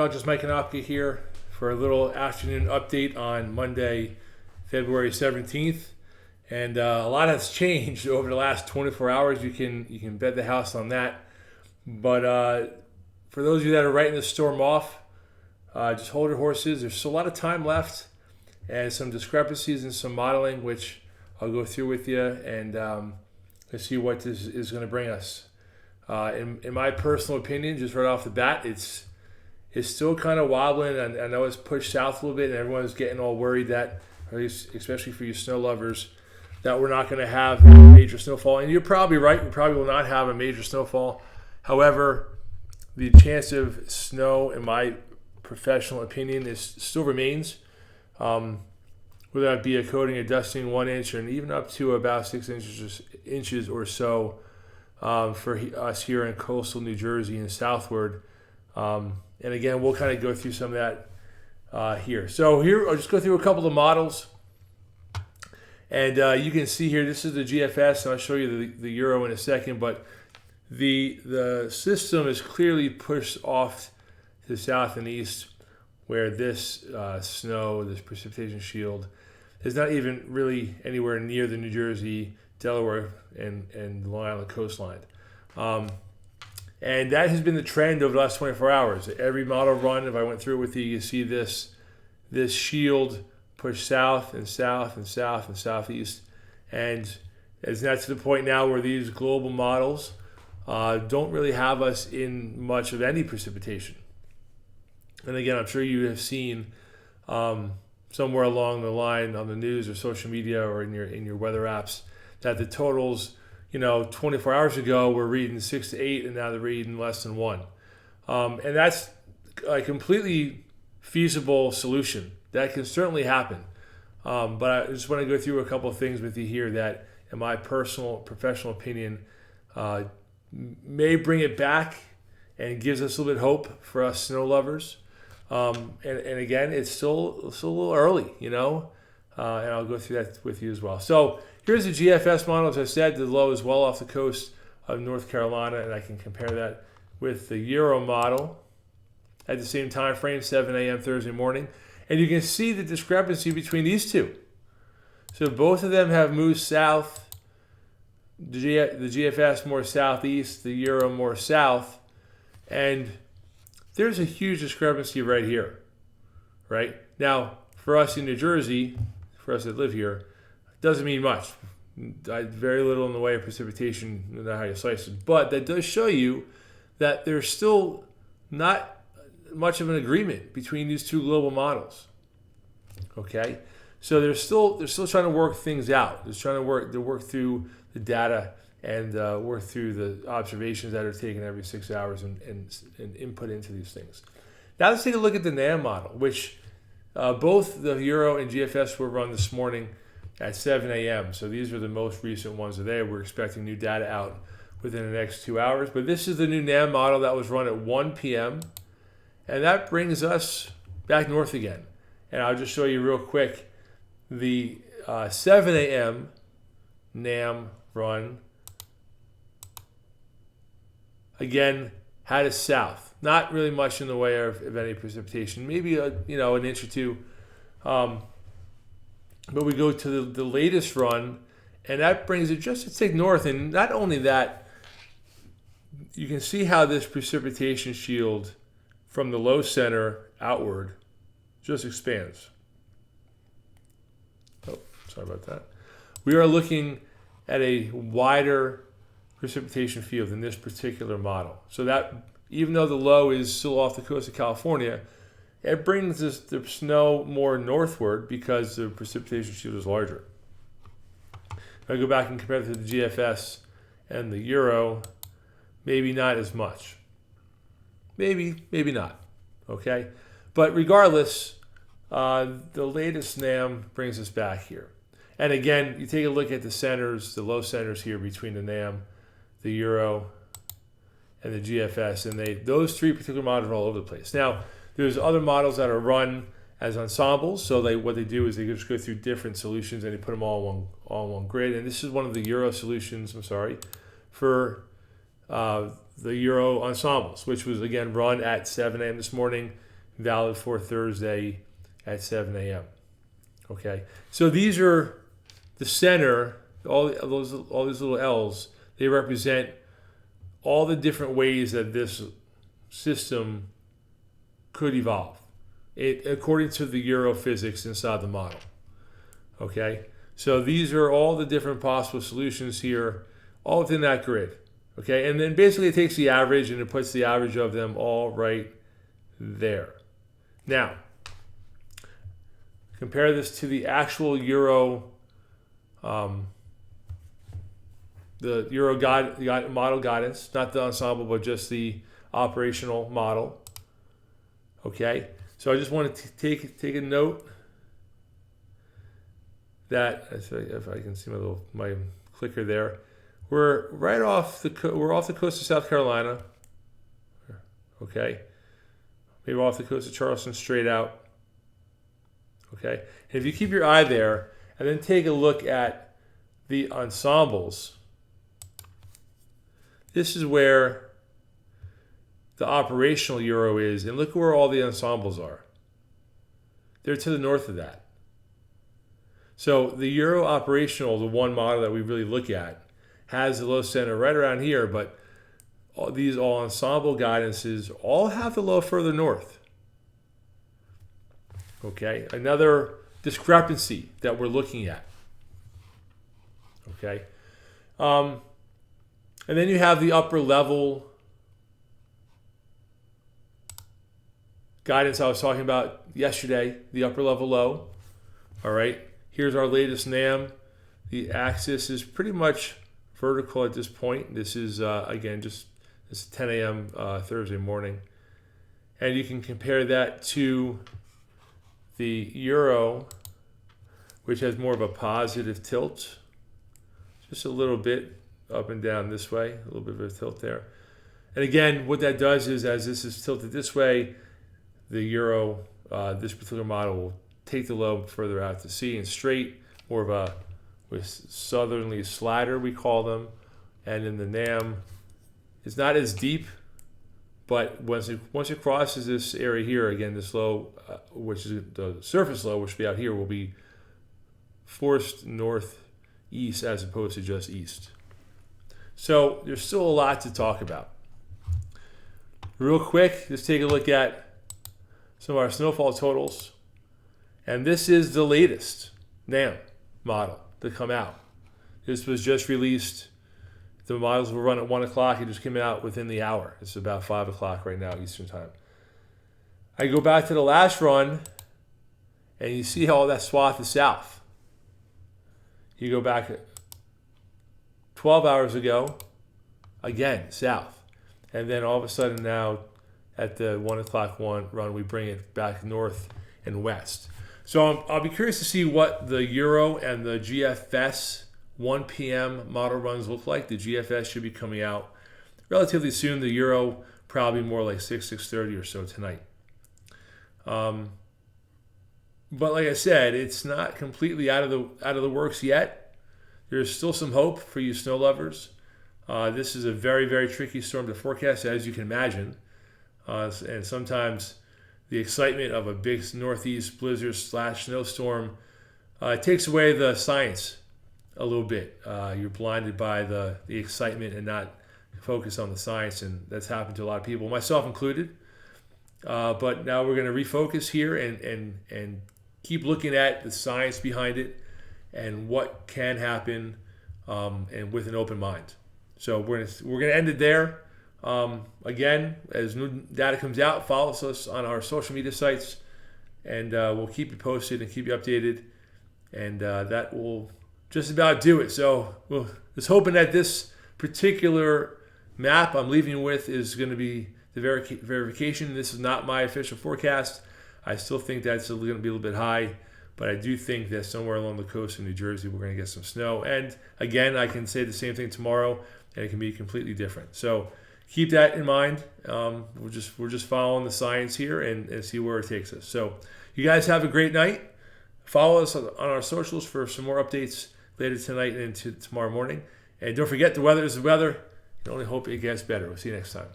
Meteorologist Mike Konopka here for a little afternoon update on Monday, February 17th. And a lot has changed over the last 24 hours. You can bet the house on that. But for those of you that are writing the storm off, just hold your horses. There's still a lot of time left and some discrepancies in some modeling, which I'll go through with you and let's see what this is going to bring us. In my personal opinion, just right off the bat, it's still kind of wobbling. I know it's pushed south a little bit, and everyone's getting all worried that, or at least especially for you snow lovers, that we're not going to have major snowfall. And you're probably right. We probably will not have a major snowfall. However, the chance of snow, in my professional opinion, still remains. Whether that be a coating, a dusting, 1 inch, and even up to about 6 inches or so for us here in coastal New Jersey and southward. And again, we'll kind of go through some of that here. So here, I'll just go through a couple of models. And you can see here, this is the GFS, and I'll show you the Euro in a second. But the system is clearly pushed off to the south and east, where this snow, this precipitation shield, is not even really anywhere near the New Jersey, Delaware, and Long Island coastline. And that has been the trend over the last 24 hours. Every model run, if I went through it with you, you see this shield push south and south and south and southeast. And it's not to the point now where these global models don't really have us in much of any precipitation. And again, I'm sure you have seen somewhere along the line on the news or social media or in your weather apps that the totals, 24 hours ago we're reading 6 to 8, and now they're reading less than 1. And that's a completely feasible solution. That can certainly happen. But I just want to go through a couple of things with you here that, in my personal, professional opinion, may bring it back and gives us a little bit of hope for us snow lovers. And again, it's still a little early, and I'll go through that with you as well. So here's the GFS model. As I said, the low is well off the coast of North Carolina, and I can compare that with the Euro model at the same time frame, 7 a.m. Thursday morning. And you can see the discrepancy between these two. So both of them have moved south. The GFS more southeast, the Euro more south. And there's a huge discrepancy right here, right? Now, for us in New Jersey, for us that live here, it doesn't mean much. Very little in the way of precipitation, no matter how you slice it. But that does show you that there's still not much of an agreement between these two global models. Okay? So they're still trying to work things out. They're trying to work through the data and work through the observations that are taken every 6 hours and input into these things. Now let's take a look at the NAM model, which both the Euro and GFS were run this morning at 7 a.m. So these are the most recent ones today. We're expecting new data out within the next 2 hours. But this is the new NAM model that was run at 1 p.m. And that brings us back north again. And I'll just show you real quick the 7 a.m. NAM run. Again, had us south. Not really much in the way of any precipitation. Maybe an inch or two. But we go to the latest run, and that brings it just a tick north. And not only that, you can see how this precipitation shield from the low center outward just expands. Oh, sorry about that. We are looking at a wider precipitation field in this particular model. So that, even though the low is still off the coast of California, it brings the snow more northward because the precipitation shield is larger. If I go back and compare it to the GFS and the Euro, maybe not as much. Maybe not. Okay? But regardless, the latest NAM brings us back here. And again, you take a look at the centers, the low centers here between the NAM, the Euro, and the GFS, and those three particular models are all over the place. Now, there's other models that are run as ensembles. So what they do is they just go through different solutions and they put them all on one grid. And this is one of the Euro solutions, for the Euro ensembles, which was again run at 7 a.m. this morning. valid for Thursday at 7 a.m. Okay, so these are the center. All these little L's, they represent all the different ways that this system could evolve, according to the Euro physics inside the model. Okay, so these are all the different possible solutions here, all within that grid. Okay, and then basically it takes the average and it puts the average of them all right there. Now, compare this to the actual Euro, the Euro model guidance, not the ensemble, but just the operational model. Okay, so I just want to take a note that, if I can see my clicker there, we're off the coast of South Carolina. Okay, maybe off the coast of Charleston straight out. Okay, and if you keep your eye there and then take a look at the ensembles, this is where the operational Euro is, and look where all the ensembles are. They're to the north of that. So the Euro operational, the one model that we really look at, has the low center right around here, but these all ensemble guidances all have the low further north. Okay, another discrepancy that we're looking at. Okay, and then you have the upper level guidance I was talking about yesterday, the upper level low. All right, here's our latest NAM. The axis is pretty much vertical at this point. This is, again, just it's 10 a.m. Thursday morning. And you can compare that to the Euro, which has more of a positive tilt, just a little bit up and down this way, a little bit of a tilt there. And again, what that does is, as this is tilted this way, the Euro, this particular model, will take the low further out to sea and straight, more of a with southerly slider, we call them. And in the NAM, it's not as deep, but once it crosses this area here, again, this low, which is the surface low, which will be out here, will be forced northeast as opposed to just east. So there's still a lot to talk about. Real quick, let's take a look at some of our snowfall totals. And this is the latest NAM model to come out. This was just released. The models will run at 1 o'clock. It just came out within the hour. It's about 5 o'clock right now, Eastern time. I go back to the last run, and you see how all that swath is south. You go back 12 hours ago, again, south. And then all of a sudden now, at the 1 o'clock run, we bring it back north and west. So I'll be curious to see what the Euro and the GFS 1 p.m. model runs look like. The GFS should be coming out relatively soon. The Euro probably more like 6:30 or so tonight. But like I said, it's not completely out of the works yet. There's still some hope for you snow lovers. This is a very, very tricky storm to forecast, as you can imagine. And sometimes the excitement of a big northeast blizzard / snowstorm takes away the science a little bit. You're blinded by the excitement and not focus on the science, and that's happened to a lot of people, myself included. But now we're going to refocus here and keep looking at the science behind it and what can happen, and with an open mind. So we're gonna end it there. Again, as new data comes out, follow us on our social media sites, and we'll keep you posted and keep you updated. And that will just about do it. So we're just hoping that this particular map I'm leaving you with is going to be the verification. This is not my official forecast. I still think that's going to be a little bit high, but I do think that somewhere along the coast of New Jersey we're going to get some snow. And again, I can say the same thing tomorrow, and it can be completely different. So keep that in mind. We're just following the science here and see where it takes us. So you guys have a great night. Follow us on our socials for some more updates later tonight and into tomorrow morning. And don't forget, the weather is the weather. You can only hope it gets better. We'll see you next time.